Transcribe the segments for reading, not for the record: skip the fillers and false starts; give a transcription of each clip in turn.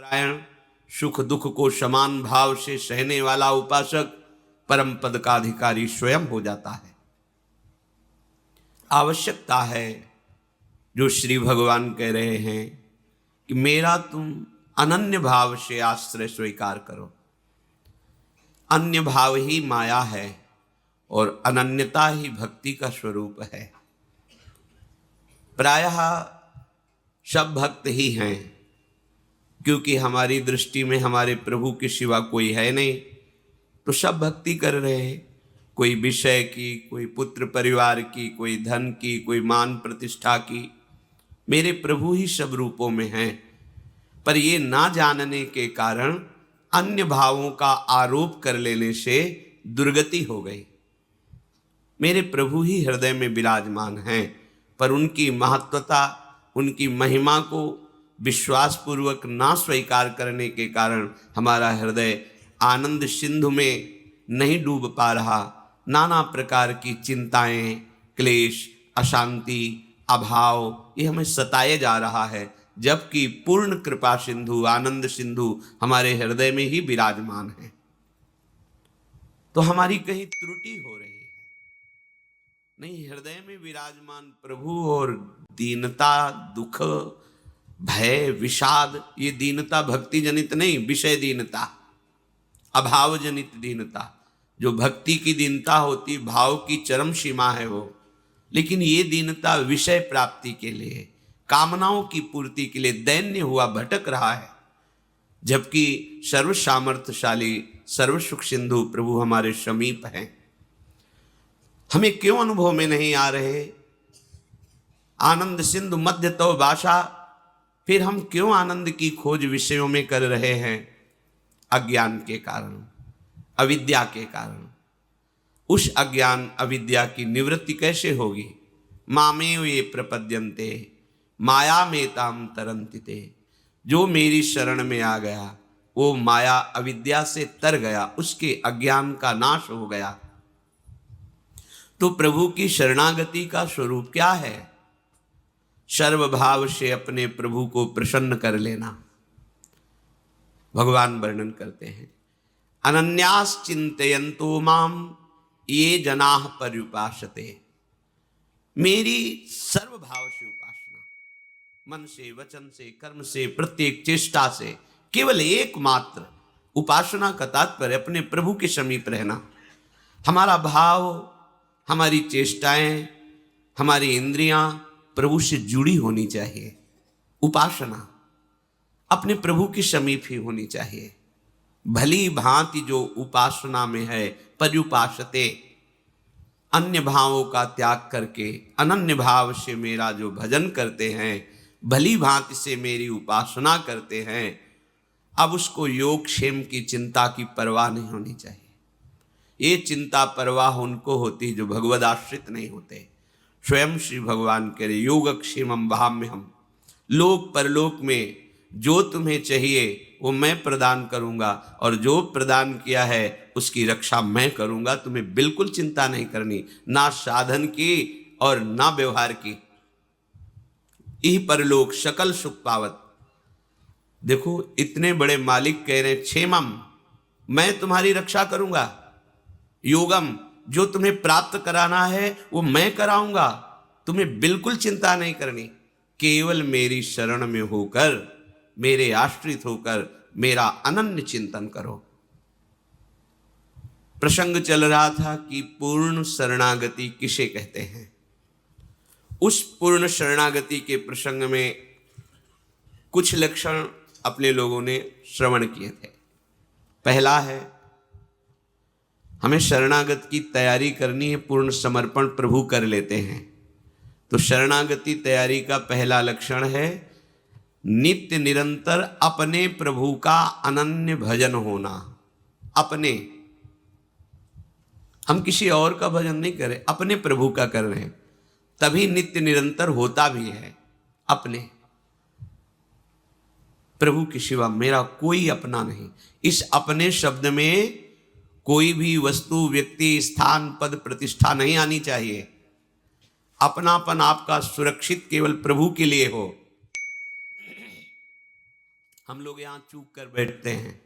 परायण, सुख दुख को समान भाव से सहने वाला उपासक परम पद का अधिकारी स्वयं हो जाता है। आवश्यकता है जो श्री भगवान कह रहे हैं कि मेरा तुम अनन्य भाव से आश्रय स्वीकार करो। अन्य भाव ही माया है और अनन्यता ही भक्ति का स्वरूप है। प्रायः सब भक्त ही हैं, क्योंकि हमारी दृष्टि में हमारे प्रभु के सिवा कोई है नहीं, तो सब भक्ति कर रहे हैं। कोई विषय की, कोई पुत्र परिवार की, कोई धन की, कोई मान प्रतिष्ठा की। मेरे प्रभु ही सब रूपों में हैं, पर ये ना जानने के कारण अन्य भावों का आरोप कर लेने से दुर्गति हो गई। मेरे प्रभु ही हृदय में विराजमान हैं, पर उनकी महत्वता, उनकी महिमा को विश्वासपूर्वक ना स्वीकार करने के कारण हमारा हृदय आनंद सिंधु में नहीं डूब पा रहा। नाना प्रकार की चिंताएं, क्लेश, अशांति, अभाव ये हमें सताए जा रहा है, जबकि पूर्ण कृपा सिंधु, आनंद सिंधु हमारे हृदय में ही विराजमान है। तो हमारी कहीं त्रुटि हो रही है। नहीं, हृदय में विराजमान प्रभु और दीनता, दुख, भय, विषाद, ये दीनता भक्ति जनित नहीं, विषय दीनता, अभाव जनित दीनता। जो भक्ति की दीनता होती, भाव की चरम सीमा है वो, लेकिन ये दीनता विषय प्राप्ति के लिए, कामनाओं की पूर्ति के लिए दैन्य हुआ भटक रहा है। जबकि सर्व सामर्थ्यशाली, सर्व सुख सिंधु प्रभु हमारे समीप हैं। हमें क्यों अनुभव में नहीं आ रहे? आनंद सिंधु मध्य तो भाषा, फिर हम क्यों आनंद की खोज विषयों में कर रहे हैं? अज्ञान के कारण, अविद्या के कारण। उस अज्ञान अविद्या की निवृत्ति कैसे होगी? मामेव ये प्रपद्यन्ते माया में ताम तरन्ति। जो मेरी शरण में आ गया वो माया अविद्या से तर गया, उसके अज्ञान का नाश हो गया। तो प्रभु की शरणागति का स्वरूप क्या है? सर्वभाव से अपने प्रभु को प्रसन्न कर लेना। भगवान वर्णन करते हैं, अनन्यास चिंतयन्तो माम ये जनाः पर्युपासते। मेरी सर्वभाव से उपासना, मन से, वचन से, कर्म से, प्रत्येक चेष्टा से, केवल एकमात्र उपासना का तात्पर्य अपने प्रभु के समीप रहना। हमारा भाव, हमारी चेष्टाएं, हमारी इंद्रियां प्रभु से जुड़ी होनी चाहिए। उपासना अपने प्रभु के समीप ही होनी चाहिए। भली भांति जो उपासना में है, पर्युपासते, अन्य भावों का त्याग करके अनन्य भाव से मेरा जो भजन करते हैं, भली भांति से मेरी उपासना करते हैं, अब उसको योग क्षेम की चिंता की परवाह नहीं होनी चाहिए। ये चिंता परवाह उनको होती जो भगवद आश्रित नहीं होते। स्वयं श्री भगवान कह रहे, योगक्षेमम वहाम्यहम्। लोक परलोक में जो तुम्हें चाहिए वो मैं प्रदान करूंगा, और जो प्रदान किया है उसकी रक्षा मैं करूंगा। तुम्हें बिल्कुल चिंता नहीं करनी, ना साधन की और ना व्यवहार की। इह परलोक सकल सुख पावत। देखो, इतने बड़े मालिक कह रहे, क्षेमम, मैं तुम्हारी रक्षा करूंगा। योगम, जो तुम्हें प्राप्त कराना है वो मैं कराऊंगा। तुम्हें बिल्कुल चिंता नहीं करनी, केवल मेरी शरण में होकर, मेरे आश्रित होकर मेरा अनन्य चिंतन करो। प्रसंग चल रहा था कि पूर्ण शरणागति किसे कहते हैं। उस पूर्ण शरणागति के प्रसंग में कुछ लक्षण अपने लोगों ने श्रवण किए थे। पहला है, हमें शरणागत की तैयारी करनी है, पूर्ण समर्पण प्रभु कर लेते हैं। तो शरणागति तैयारी का पहला लक्षण है नित्य निरंतर अपने प्रभु का अनन्य भजन होना। अपने, हम किसी और का भजन नहीं करें, अपने प्रभु का कर रहे हैं, तभी नित्य निरंतर होता भी है। अपने प्रभु के सिवा मेरा कोई अपना नहीं। इस अपने शब्द में कोई भी वस्तु, व्यक्ति, स्थान, पद, प्रतिष्ठा नहीं आनी चाहिए। अपनापन आपका सुरक्षित केवल प्रभु के लिए हो। हम लोग यहां चूक कर बैठते हैं,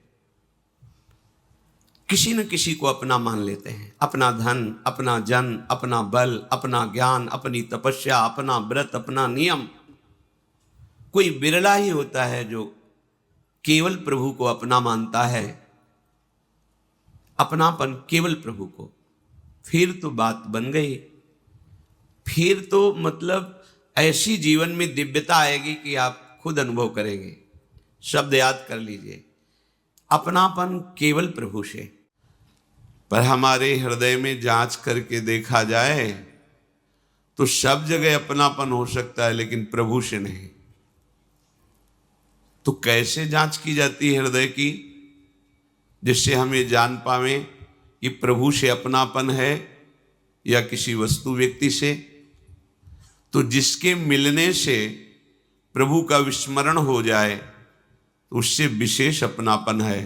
किसी न किसी को अपना मान लेते हैं, अपना धन, अपना जन, अपना बल, अपना ज्ञान, अपनी तपस्या, अपना व्रत, अपना नियम। कोई बिरला ही होता है जो केवल प्रभु को अपना मानता है, अपनापन केवल प्रभु को। फिर तो बात बन गई, फिर तो मतलब ऐसी जीवन में दिव्यता आएगी कि आप खुद अनुभव करेंगे। शब्द याद कर लीजिए, अपनापन केवल प्रभु से। पर हमारे हृदय में जांच करके देखा जाए तो सब जगह अपनापन हो सकता है, लेकिन प्रभु से नहीं। तो कैसे जांच की जाती है हृदय की, जिससे हम ये जान पावें कि प्रभु से अपनापन है या किसी वस्तु व्यक्ति से? तो जिसके मिलने से प्रभु का विस्मरण हो जाए तो उससे विशेष अपनापन है,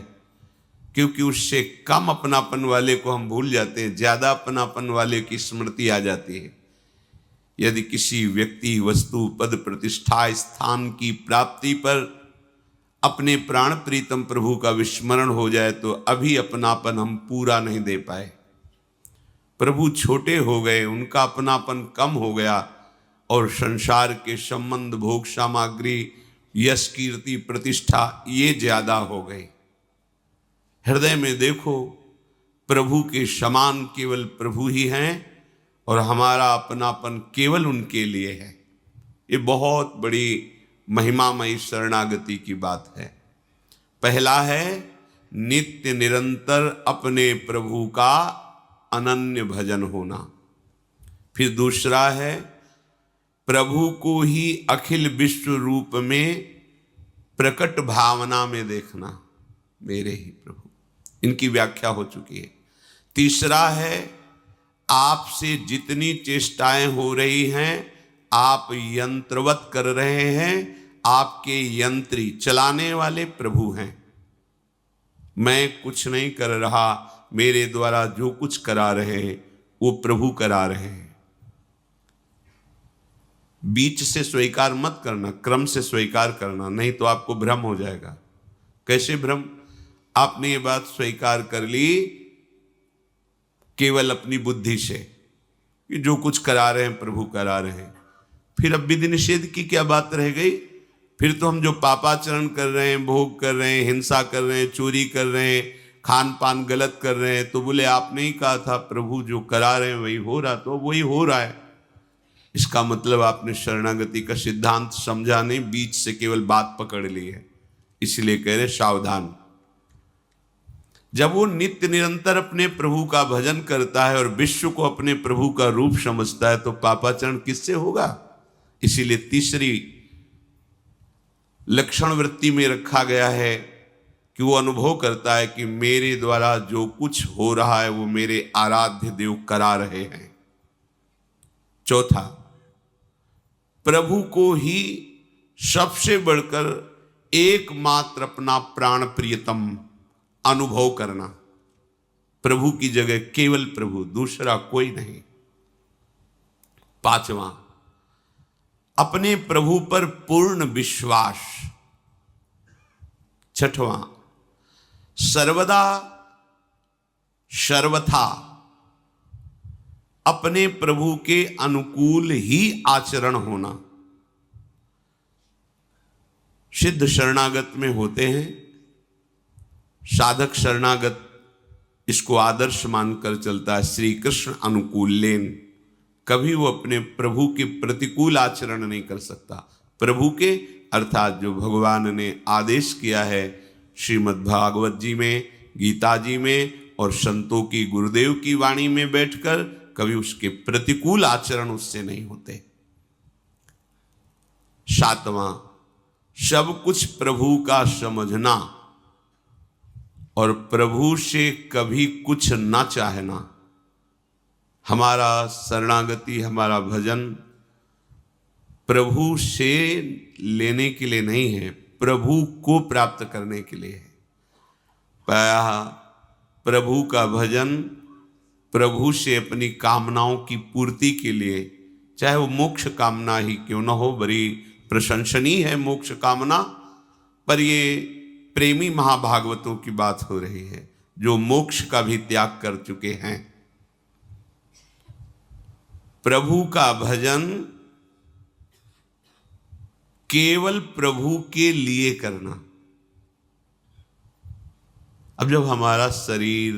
क्योंकि उससे कम अपनापन वाले को हम भूल जाते हैं, ज्यादा अपनापन वाले की स्मृति आ जाती है। यदि किसी व्यक्ति, वस्तु, पद, प्रतिष्ठा, स्थान की प्राप्ति पर अपने प्राण प्रीतम प्रभु का विस्मरण हो जाए तो अभी अपनापन हम पूरा नहीं दे पाए। प्रभु छोटे हो गए, उनका अपनापन कम हो गया और संसार के संबंध, भोग सामग्री, यश, कीर्ति, प्रतिष्ठा ये ज्यादा हो गए। हृदय में देखो, प्रभु के समान केवल प्रभु ही हैं और हमारा अपनापन केवल उनके लिए है। ये बहुत बड़ी महिमामयी शरणागति की बात है। पहला है नित्य निरंतर अपने प्रभु का अनन्य भजन होना। फिर दूसरा है प्रभु को ही अखिल विश्व रूप में प्रकट भावना में देखना, मेरे ही प्रभु। इनकी व्याख्या हो चुकी है। तीसरा है आपसे जितनी चेष्टाएं हो रही हैं, आप यंत्रवत कर रहे हैं, आपके यंत्री, चलाने वाले प्रभु हैं। मैं कुछ नहीं कर रहा, मेरे द्वारा जो कुछ करा रहे हैं वो प्रभु करा रहे हैं। बीच से स्वीकार मत करना, क्रम से स्वीकार करना, नहीं तो आपको भ्रम हो जाएगा। कैसे भ्रम? आपने ये बात स्वीकार कर ली केवल अपनी बुद्धि से कि जो कुछ करा रहे हैं प्रभु करा रहे हैं, फिर अब विधि निषेध की क्या बात रह गई? फिर तो हम जो पापाचरण कर रहे हैं, भोग कर रहे हैं, हिंसा कर रहे हैं, चोरी कर रहे हैं, खान पान गलत कर रहे हैं, तो बोले आपने ही कहा था प्रभु जो करा रहे हैं वही हो रहा, तो वही हो रहा है। इसका मतलब आपने शरणागति का सिद्धांत समझा नहीं, बीच से केवल बात पकड़ ली है। इसलिए कह रहे सावधान। जब वो नित्य निरंतर अपने प्रभु का भजन करता है और विश्व को अपने प्रभु का रूप समझता है तो पापाचरण किससे होगा? इसीलिए तीसरी लक्षण वृत्ति में रखा गया है कि वो अनुभव करता है कि मेरे द्वारा जो कुछ हो रहा है वो मेरे आराध्य देव करा रहे हैं। चौथा, प्रभु को ही सबसे बढ़कर एकमात्र अपना प्राण प्रियतम अनुभव करना। प्रभु की जगह केवल प्रभु, दूसरा कोई नहीं। पांचवा, अपने प्रभु पर पूर्ण विश्वास। छठवां, सर्वदा सर्वथा अपने प्रभु के अनुकूल ही आचरण होना। सिद्ध शरणागत में होते हैं, साधक शरणागत इसको आदर्श मानकर चलता है, श्री कृष्ण अनुकूलेन। कभी वो अपने प्रभु के प्रतिकूल आचरण नहीं कर सकता। प्रभु के अर्थात जो भगवान ने आदेश किया है श्रीमद् भागवत जी में, गीता जी में और संतों की, गुरुदेव की वाणी में बैठकर, कभी उसके प्रतिकूल आचरण उससे नहीं होते। सातवां, सब कुछ प्रभु का समझना और प्रभु से कभी कुछ ना चाहना। हमारा शरणागति, हमारा भजन प्रभु से लेने के लिए नहीं है, प्रभु को प्राप्त करने के लिए है। प्रभु का भजन प्रभु से अपनी कामनाओं की पूर्ति के लिए, चाहे वो मोक्ष कामना ही क्यों न हो, बड़ी प्रशंसनीय है मोक्ष कामना, पर ये प्रेमी महाभागवतों की बात हो रही है जो मोक्ष का भी त्याग कर चुके हैं। प्रभु का भजन केवल प्रभु के लिए करना। अब जब हमारा शरीर,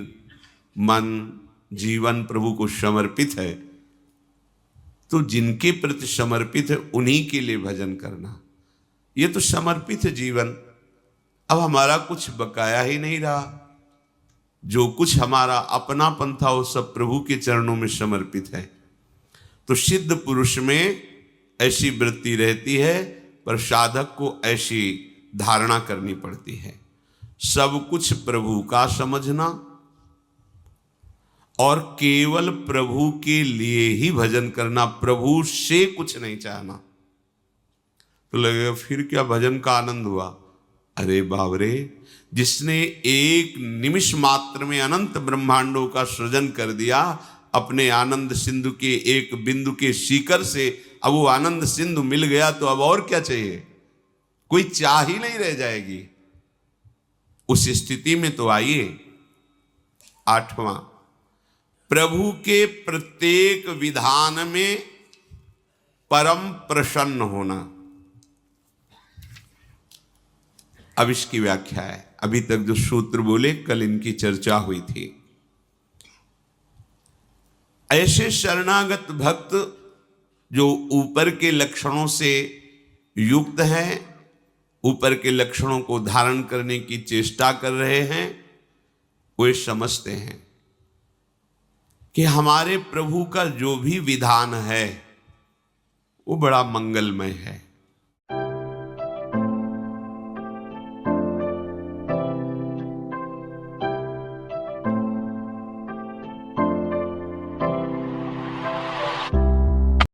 मन, जीवन प्रभु को समर्पित है तो जिनके प्रति समर्पित है उन्हीं के लिए भजन करना। ये तो समर्पित है जीवन। अब हमारा कुछ बकाया ही नहीं रहा। जो कुछ हमारा अपनापन था वो सब प्रभु के चरणों में समर्पित है। तो सिद्ध पुरुष में ऐसी वृत्ति रहती है, पर साधक को ऐसी धारणा करनी पड़ती है। सब कुछ प्रभु का समझना और केवल प्रभु के लिए ही भजन करना, प्रभु से कुछ नहीं चाहना। तो लगेगा फिर क्या भजन का आनंद हुआ? अरे बाबरे, जिसने एक निमिष मात्र में अनंत ब्रह्मांडों का सृजन कर दिया अपने आनंद सिंधु के एक बिंदु के शिखर से, अब वो आनंद सिंधु मिल गया तो अब और क्या चाहिए? कोई चाह ही नहीं रह जाएगी। उस स्थिति में तो आइए, 8वां, प्रभु के प्रत्येक विधान में परम प्रसन्न होना। अब इसकी व्याख्या है। अभी तक जो सूत्र बोले कल इनकी चर्चा हुई थी। ऐसे शरणागत भक्त जो ऊपर के लक्षणों से युक्त हैं, ऊपर के लक्षणों को धारण करने की चेष्टा कर रहे हैं, वे समझते हैं कि हमारे प्रभु का जो भी विधान है वो बड़ा मंगलमय है।